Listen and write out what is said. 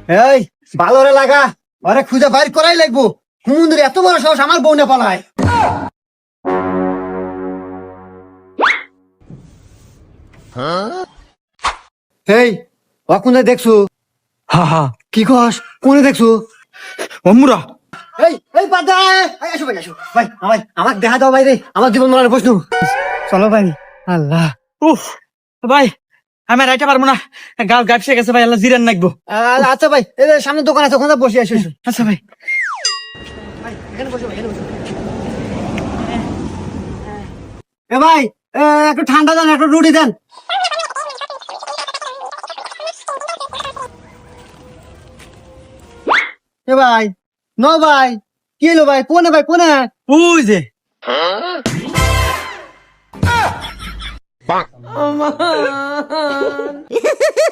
এই ভালো রে লাগা, ওরে খুঁজে বাইর করাই লাগবো। হুমুন্দির এত বড় সাহস আমার বউ না পালায়। এই অকুনে দেখছো? হা হা কি কস? কোনে দেখছো? অমুরা এই বাদা, আসো ভাই, আসো ভাই, আমাকে দেখা দাও ভাই রে, আমার জীবন মরণের প্রশ্ন। চলো ভাই। আল্লাহ। উফ ভাই আমি আর আইতে পারবো না, গাল গাপসে গেছে ভাই, আল্লাহ জিরান নাকবো। আচ্ছা ভাই, এই যে সামনে দোকান আছে, ওখানে বসে আসো। আচ্ছা ভাই। এখানে বসো, এখানে বসো। এ ভাই, একটু ঠান্ডা দেন, একটু রুটি দেন। এ ভাই, ন ভাই, কি হলো ভাই? কোনে ভাই, কোনে? ওই যে